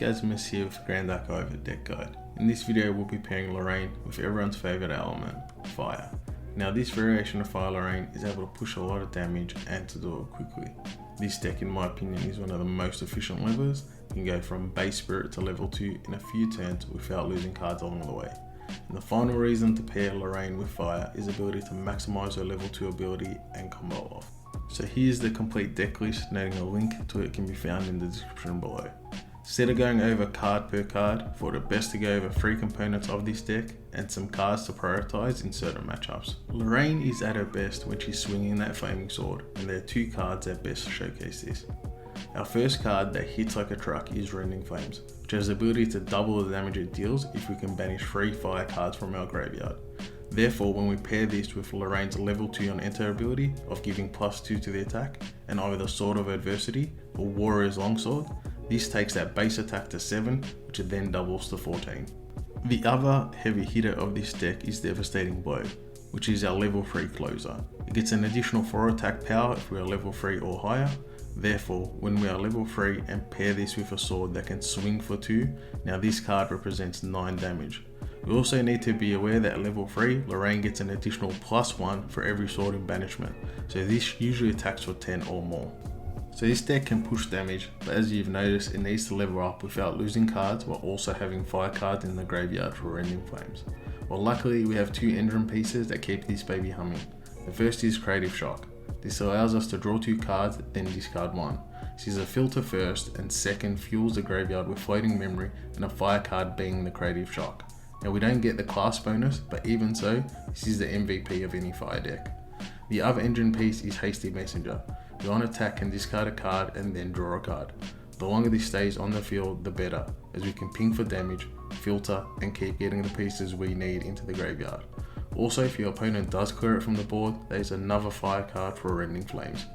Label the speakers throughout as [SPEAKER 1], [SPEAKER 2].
[SPEAKER 1] guys, Miss here with Grand Archive Deck Guide. In this video we'll be pairing Lorraine with everyone's favourite element, Fire. Now this variation of Fire Lorraine is able to push a lot of damage and to do it quickly. This deck in my opinion is one of the most efficient levels. You can go from base spirit to level 2 in a few turns without losing cards along the way. And the final reason to pair Lorraine with Fire is the ability to maximise her level 2 ability and combo off. So here's the complete deck list, noting a link to it can be found in the description below. Instead of going over card per card, I thought it best to go over 3 components of this deck and some cards to prioritise in certain matchups. Lorraine is at her best when she's swinging that flaming sword, and there are 2 cards that best showcase this. Our first card that hits like a truck is Rending Flames, which has the ability to double the damage it deals if we can banish 3 fire cards from our graveyard. Therefore, when we pair this with Lorraine's level 2 on enter ability of giving +2 to the attack, and either the Sword of Adversity or Warrior's Longsword, this takes that base attack to 7, which it then doubles to 14. The other heavy hitter of this deck is Devastating Blow, which is our level 3 closer. It gets an additional 4 attack power if we are level 3 or higher. Therefore, when we are level 3 and pair this with a sword that can swing for 2, now this card represents 9 damage. We also need to be aware that at level 3, Lorraine gets an additional +1 for every sword in banishment, so this usually attacks for 10 or more. So this deck can push damage, but as you've noticed, it needs to level up without losing cards while also having fire cards in the graveyard for Rending Flames. Well, luckily we have 2 engine pieces that keep this baby humming. The first is Creative Shock. This allows us to draw 2 cards, then discard 1. This is a filter first, and second fuels the graveyard with Floating Memory and a fire card being the Creative Shock. Now we don't get the class bonus, but even so, this is the MVP of any fire deck. The other engine piece is Hasty Messenger. We on attack can discard a card and then draw a card. The longer this stays on the field, the better, as we can ping for damage, filter, and keep getting the pieces we need into the graveyard. Also, if your opponent does clear it from the board, there's another fire card for Rending Flames.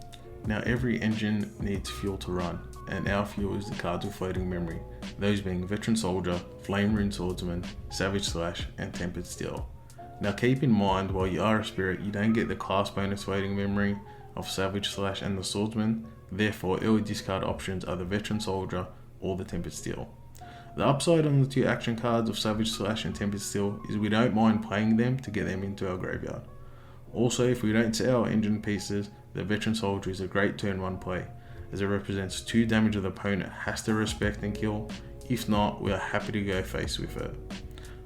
[SPEAKER 1] Now every engine needs fuel to run, and our fuel is the cards with Floating Memory, those being Veteran Soldier, Flame Rune Swordsman, Savage Slash, and Tempered Steel. Now keep in mind, while you are a spirit, you don't get the class bonus Floating Memory of Savage Slash and the Swordsman, therefore early discard options are the Veteran Soldier or the Tempered Steel. The upside on the 2 action cards of Savage Slash and Tempered Steel is we don't mind playing them to get them into our graveyard. Also, if we don't sell our engine pieces, the Veteran Soldier is a great turn 1 play, as it represents 2 damage the opponent has to respect and kill. If not, we are happy to go face with it.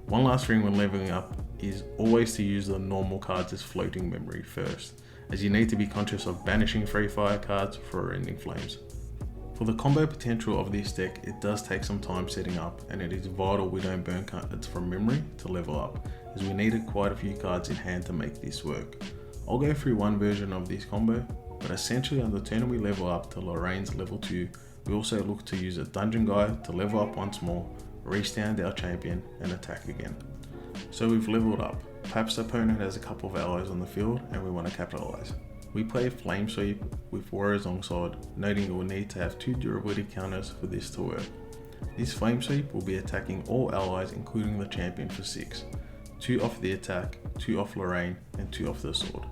[SPEAKER 1] One last thing when leveling up is always to use the normal cards as Floating Memory first, as you need to be conscious of banishing 3 fire cards for Rending Flames. For the combo potential of this deck, it does take some time setting up, and it is vital we don't burn cards from memory to level up, as we needed quite a few cards in hand to make this work. I'll go through one version of this combo, but essentially on the turn we level up to Lorraine's level 2, we also look to use a Dungeon Guide to level up once more, restand our champion, and attack again. So we've leveled up. Perhaps the opponent has a couple of allies on the field and we want to capitalize. We play Flame Sweep with Warrior's Longsword, noting we will need to have 2 durability counters for this to work. This Flame Sweep will be attacking all allies including the champion for 6. 2 off the attack, 2 off Lorraine, and 2 off the sword.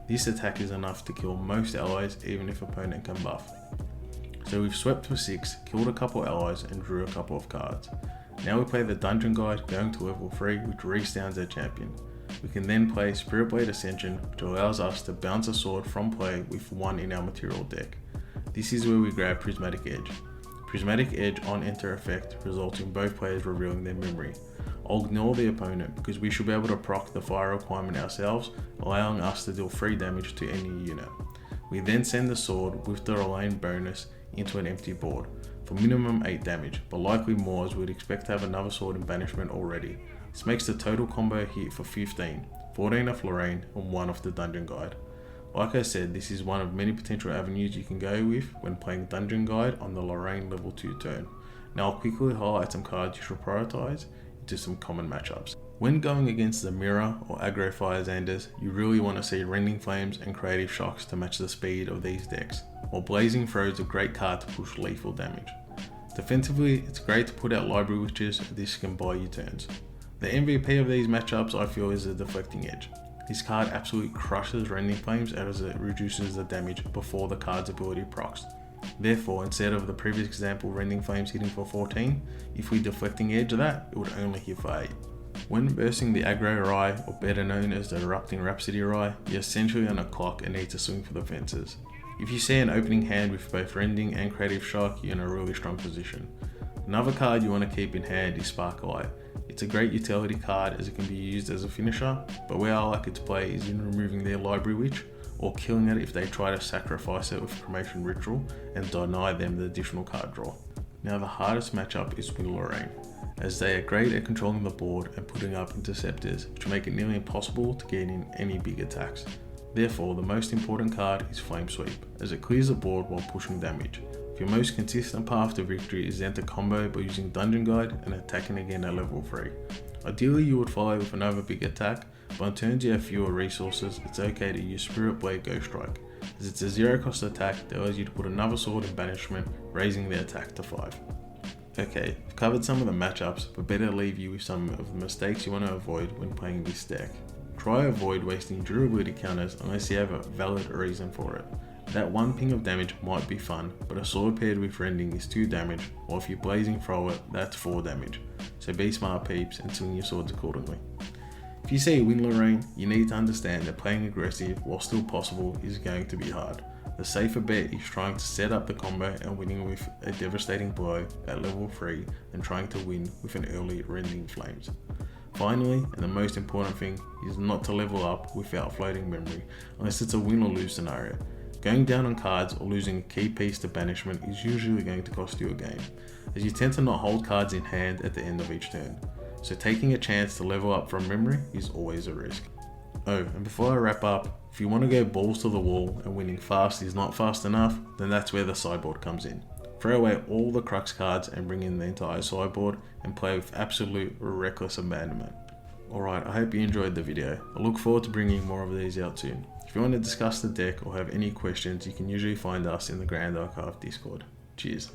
[SPEAKER 1] This attack is enough to kill most allies even if opponent can buff. So we've swept for 6, killed a couple allies, and drew a couple of cards. Now we play the Dungeon Guide going to level 3, which restounds our champion. We can then play Spirit Blade Ascension, which allows us to bounce a sword from play with 1 in our material deck. This is where we grab Prismatic Edge. Prismatic Edge on enter effect results in both players revealing their memory. I'll ignore the opponent because we should be able to proc the fire requirement ourselves, allowing us to deal 3 damage to any unit. We then send the sword with the Lorraine bonus into an empty board for minimum 8 damage, but likely more as we'd expect to have another sword in banishment already. This makes the total combo hit for 15, 14 off Lorraine and 1 off the Dungeon Guide. Like I said, this is one of many potential avenues you can go with when playing Dungeon Guide on the Lorraine level 2 turn. Now I'll quickly highlight some cards you should prioritise into some common matchups. When going against the Mirror or Aggro Fire Xanders, you really want to see Rending Flames and Creative Shocks to match the speed of these decks, while Blazing Throw is a great card to push lethal damage. Defensively, it's great to put out Library Witches, this can buy you turns. The MVP of these matchups I feel is the Deflecting Edge. This card absolutely crushes Rending Flames as it reduces the damage before the card's ability procs. Therefore, instead of the previous example Rending Flames hitting for 14, if we deflecting edge of that, it would only hit for 8. When versing the Aggro Rai, or better known as the Erupting Rhapsody Rai, you're essentially on a clock and need to swing for the fences. If you see an opening hand with both Rending and Creative Shock, you're in a really strong position. Another card you want to keep in hand is Sparklight. It's a great utility card as it can be used as a finisher, but where I like it to play is in removing their Library Witch, or killing it if they try to sacrifice it with Promotion Ritual and deny them the additional card draw. Now the hardest matchup is Fire Lorraine, as they are great at controlling the board and putting up interceptors, which make it nearly impossible to get in any big attacks. Therefore, the most important card is Flame Sweep, as it clears the board while pushing damage. If your most consistent path to victory is then to combo by using Dungeon Guide and attacking again at level 3. Ideally you would follow with another big attack, but on turns you have fewer resources, it's okay to use Spirit Blade Ghost Strike, as it's a 0 cost attack that allows you to put another sword in banishment, raising the attack to 5. Okay, I've covered some of the matchups, but better leave you with some of the mistakes you want to avoid when playing this deck. Try avoid wasting durability counters unless you have a valid reason for it. That one ping of damage might be fun, but a sword paired with Rending is 2 damage, while if you're blazing throw it, that's 4 damage. So be smart peeps and swing your swords accordingly. If you see Fire Lorraine, you need to understand that playing aggressive while still possible is going to be hard. The safer bet is trying to set up the combo and winning with a devastating blow at level 3 than trying to win with an early Rending Flames. Finally, and the most important thing, is not to level up without floating memory unless it's a win or lose scenario. Going down on cards or losing a key piece to banishment is usually going to cost you a game, as you tend to not hold cards in hand at the end of each turn. So taking a chance to level up from memory is always a risk. Oh, and before I wrap up, if you want to go balls to the wall and winning fast is not fast enough, then that's where the sideboard comes in. Throw away all the Crux cards and bring in the entire sideboard and play with absolute reckless abandonment. Alright, I hope you enjoyed the video. I look forward to bringing more of these out soon. If you want to discuss the deck or have any questions, you can usually find us in the Grand Archive Discord. Cheers.